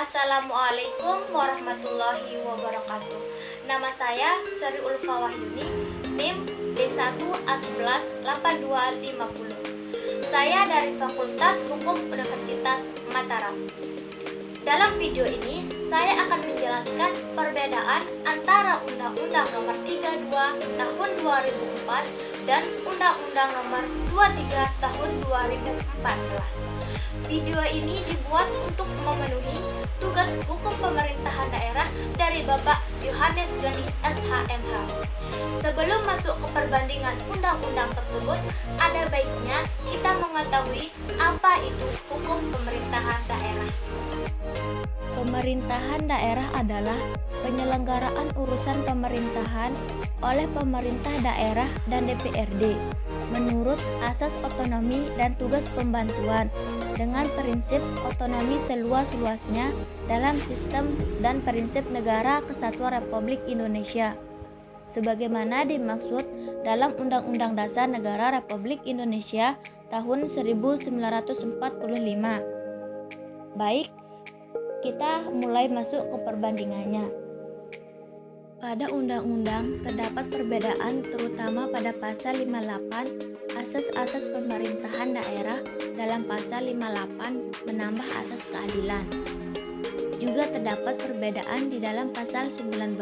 Assalamualaikum warahmatullahi wabarakatuh. Nama saya Sri Ulfa Wahyuni, NIM D1A118250. Saya dari Fakultas Hukum Universitas Mataram. Dalam video ini, saya akan menjelaskan perbedaan antara Undang-Undang Nomor 32 Tahun 2004 dan Undang-Undang Nomor 23 Tahun 2014. Video ini dibuat untuk memenuhi tugas hukum pemerintahan daerah dari Bapak Yohanes Joni SHMH. Sebelum masuk ke perbandingan undang-undang tersebut, ada baiknya kita mengetahui apa itu hukum pemerintahan daerah. Pemerintahan daerah adalah penyelenggaraan urusan pemerintahan oleh pemerintah daerah dan DPRD menurut asas otonomi dan tugas pembantuan dengan prinsip otonomi seluas-luasnya dalam sistem dan prinsip Negara Kesatuan Republik Indonesia sebagaimana dimaksud dalam Undang-Undang Dasar Negara Republik Indonesia tahun 1945. Baik, kita mulai masuk ke perbandingannya. Pada undang-undang terdapat perbedaan terutama pada pasal 58 asas-asas pemerintahan daerah dalam pasal 58 menambah asas keadilan. Juga terdapat perbedaan di dalam pasal 19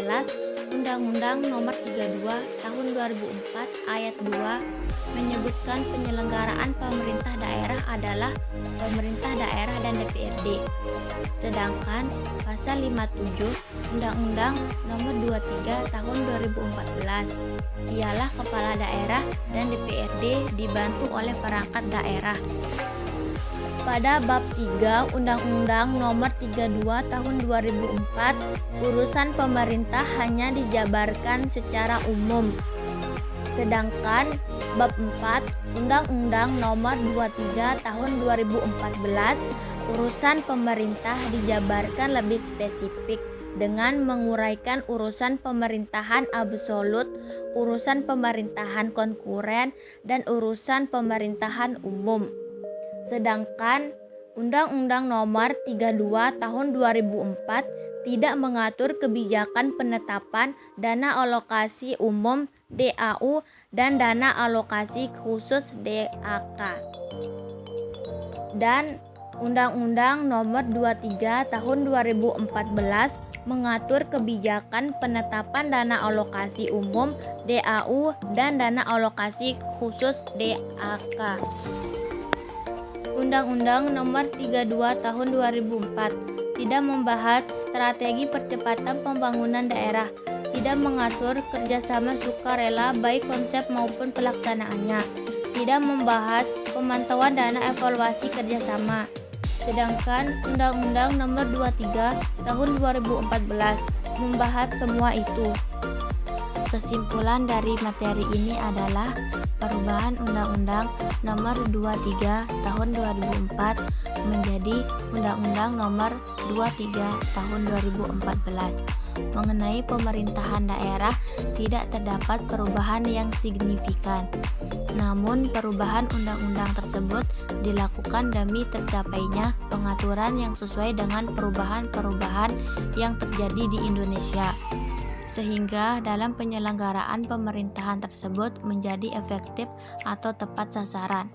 Undang-Undang Nomor 32 Tahun 2004 Ayat 2 menyebutkan penyelenggaraan pemerintah daerah adalah pemerintah daerah dan DPRD. Sedangkan pasal 57 Undang-Undang Nomor 23 Tahun 2014 ialah kepala daerah dan DPRD dibantu oleh perangkat daerah. Pada bab 3 Undang-Undang Nomor 32 Tahun 2004, urusan pemerintah hanya dijabarkan secara umum. Sedangkan bab 4 Undang-Undang Nomor 23 Tahun 2014, urusan pemerintah dijabarkan lebih spesifik dengan menguraikan urusan pemerintahan absolut, urusan pemerintahan konkuren, dan urusan pemerintahan umum. Sedangkan Undang-Undang Nomor 32 Tahun 2004 tidak mengatur kebijakan penetapan dana alokasi umum DAU dan dana alokasi khusus DAK. Dan Undang-Undang Nomor 23 Tahun 2014 mengatur kebijakan penetapan dana alokasi umum DAU dan dana alokasi khusus DAK. Undang-Undang Nomor 32 Tahun 2004 tidak membahas strategi percepatan pembangunan daerah, tidak mengatur kerjasama sukarela baik konsep maupun pelaksanaannya, tidak membahas pemantauan dana evaluasi kerjasama. Sedangkan Undang-Undang Nomor 23 Tahun 2014 membahas semua itu. Kesimpulan dari materi ini adalah perubahan Undang-Undang Nomor 23 Tahun 2004 menjadi Undang-Undang Nomor 23 Tahun 2014. Mengenai pemerintahan daerah tidak terdapat perubahan yang signifikan. Namun perubahan undang-undang tersebut dilakukan demi tercapainya pengaturan yang sesuai dengan perubahan-perubahan yang terjadi di Indonesia, sehingga dalam penyelenggaraan pemerintahan tersebut menjadi efektif atau tepat sasaran.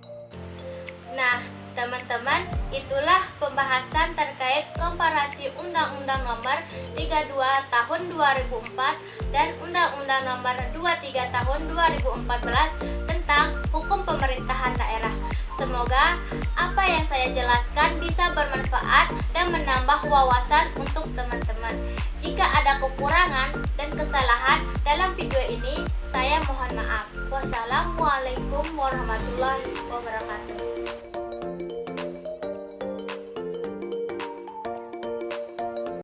Nah, teman-teman, itulah pembahasan terkait komparasi Undang-Undang Nomor 32 Tahun 2004 dan Undang-Undang Nomor 23 Tahun 2014 tentang hukum pemerintahan daerah. Semoga apa yang saya jelaskan bisa bermanfaat dan menambah wawasan untuk teman-teman. Jika ada kekurangan dan kesalahan dalam video ini, saya mohon maaf. Wassalamualaikum warahmatullahi